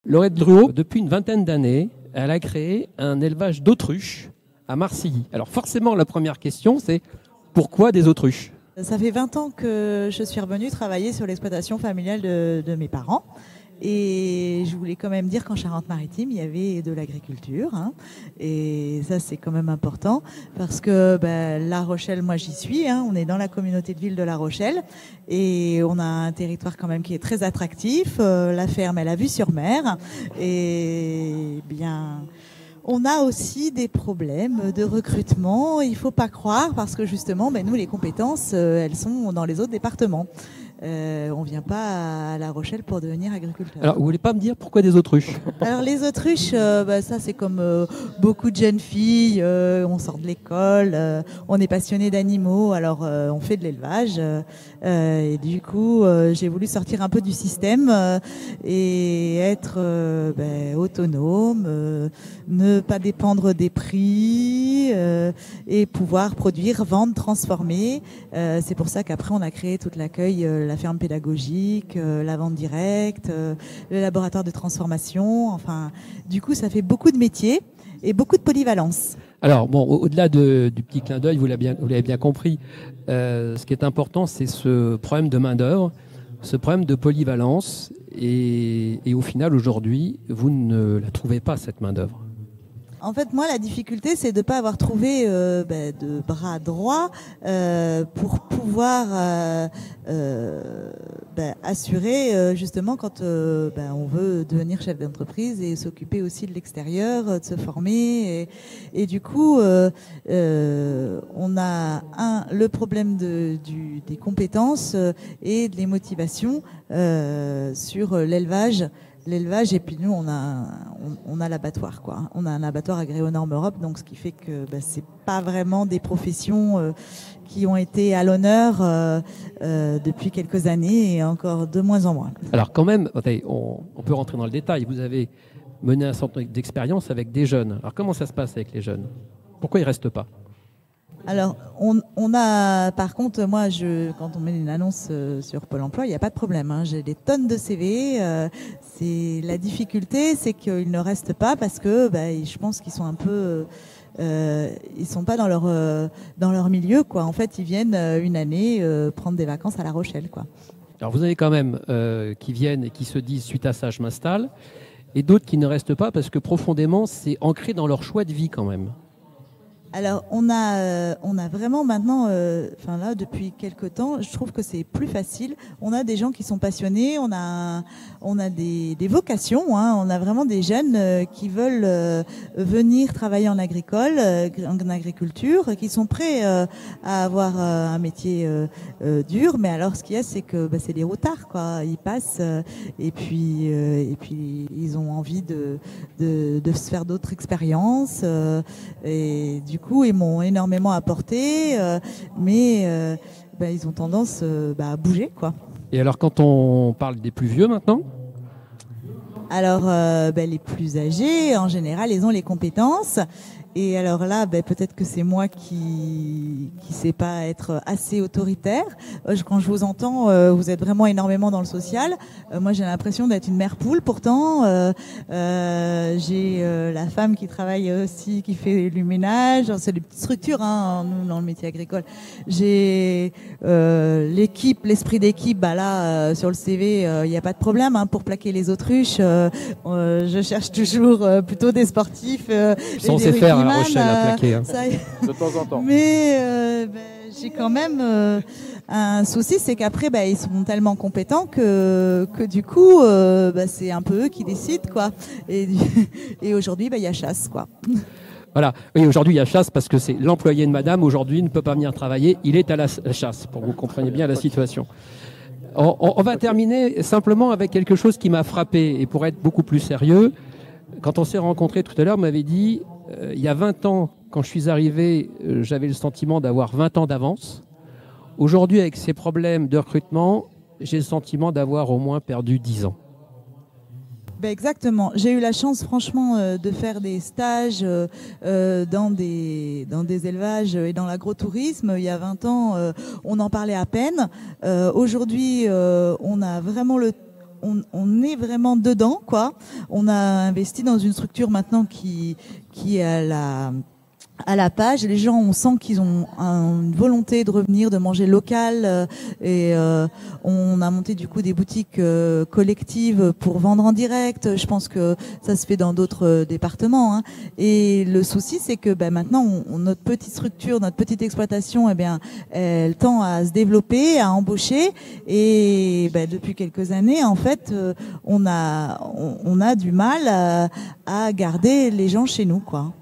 Laurette Druot, depuis une vingtaine d'années, elle a créé un élevage d'autruches à Marcilly. Alors forcément, la première question, c'est pourquoi des autruches ? Ça fait 20 ans que je suis revenue travailler sur l'exploitation familiale de mes parents. Et je voulais quand même dire qu'en Charente-Maritime, il y avait de l'agriculture. Et ça, c'est quand même important parce que La Rochelle, moi, j'y suis. On est dans la communauté de ville de La Rochelle. Et on a un territoire quand même qui est très attractif. La ferme, elle a vue sur mer. Et bien... On a aussi des problèmes de recrutement, il ne faut pas croire, parce que justement, nous, les compétences, elles sont dans les autres départements. On ne vient pas à La Rochelle pour devenir agriculteur. Alors, vous ne voulez pas me dire pourquoi des autruches ? Alors, les autruches, ça, c'est comme beaucoup de jeunes filles. On sort de l'école, on est passionné d'animaux, alors on fait de l'élevage. Et du coup, j'ai voulu sortir un peu du système et être autonome, ne pas dépendre des prix et pouvoir produire, vendre, transformer. C'est pour ça qu'après, on a créé tout l'accueil, la ferme pédagogique, la vente directe, le laboratoire de transformation. Enfin, du coup, ça fait beaucoup de métiers et beaucoup de polyvalence. Alors, bon, au-delà du petit clin d'œil, vous l'avez bien compris, ce qui est important, c'est ce problème de main-d'œuvre, ce problème de polyvalence. Et au final, aujourd'hui, vous ne la trouvez pas, cette main-d'œuvre. En fait, moi, la difficulté, c'est de ne pas avoir trouvé de bras droit pour pouvoir assurer justement quand on veut devenir chef d'entreprise et s'occuper aussi de l'extérieur, de se former. Et du coup, on a le problème des compétences et de les motivations sur l'élevage. Et puis nous, on a l'abattoir, quoi. On a un abattoir agréé aux normes Europe, donc ce qui fait que c'est pas vraiment des professions qui ont été à l'honneur depuis quelques années et encore de moins en moins. Alors quand même, on peut rentrer dans le détail. Vous avez mené un centre d'expérience avec des jeunes. Alors comment ça se passe avec les jeunes ? Pourquoi ils restent pas ? Alors, on a, par contre, moi, quand on met une annonce sur Pôle emploi, il n'y a pas de problème. J'ai des tonnes de CV. La difficulté, c'est qu'ils ne restent pas parce que je pense qu'ils sont un peu... ils sont pas dans leur milieu, quoi. En fait, ils viennent une année prendre des vacances à La Rochelle, quoi. Alors, vous avez quand même qui viennent et qui se disent, suite à ça, je m'installe, et d'autres qui ne restent pas parce que profondément, c'est ancré dans leur choix de vie quand même. Alors, on a vraiment maintenant, là, depuis quelques temps, je trouve que c'est plus facile. On a des gens qui sont passionnés, on a des vocations. On a vraiment des jeunes qui veulent venir travailler en agriculture, qui sont prêts à avoir un métier dur. Mais alors, ce qu'il y a, c'est que c'est des routards, quoi. Ils passent et puis ils ont envie de se faire d'autres expériences et du coup, ils m'ont énormément apporté, mais ils ont tendance à bouger, quoi. Et alors, quand on parle des plus vieux maintenant ? Alors, les plus âgés, en général, ils ont les compétences. Et alors là, peut-être que c'est moi qui sais pas être assez autoritaire. Quand je vous entends, vous êtes vraiment énormément dans le social. Moi, j'ai l'impression d'être une mère poule. Pourtant, j'ai la femme qui travaille aussi, qui fait du ménage. C'est des petites structures, nous, dans le métier agricole. J'ai l'équipe, l'esprit d'équipe. Là, sur le CV, il n'y a pas de problème pour plaquer les autruches. Je cherche toujours plutôt des sportifs. Ça, on sait faire à La Rochelle à plaquer. De temps en temps. Mais j'ai quand même un souci, c'est qu'après, ils sont tellement compétents que du coup, c'est un peu eux qui décident, quoi. Et aujourd'hui, il y a chasse, quoi. Voilà. Oui, aujourd'hui, il y a chasse parce que c'est l'employé de madame, aujourd'hui, ne peut pas venir travailler. Il est à la chasse, pour que vous compreniez bien la situation. On va terminer simplement avec quelque chose qui m'a frappé. Et pour être beaucoup plus sérieux, quand on s'est rencontrés tout à l'heure, vous m'avez dit, il y a 20 ans, quand je suis arrivé, j'avais le sentiment d'avoir 20 ans d'avance. Aujourd'hui, avec ces problèmes de recrutement, j'ai le sentiment d'avoir au moins perdu 10 ans. Exactement. J'ai eu la chance, franchement, de faire des stages dans des élevages et dans l'agrotourisme. Il y a 20 ans, on en parlait à peine. Aujourd'hui, on a vraiment on est vraiment dedans, quoi. On a investi dans une structure maintenant qui est à la page. Les gens, on sent qu'ils ont une volonté de revenir, de manger local, et on a monté du coup des boutiques collectives pour vendre en direct. Je pense que ça se fait dans d'autres départements, hein. Et le souci, c'est que maintenant, notre petite structure, notre petite exploitation, elle tend à se développer, à embaucher, et depuis quelques années, en fait, on a du mal à garder les gens chez nous, quoi.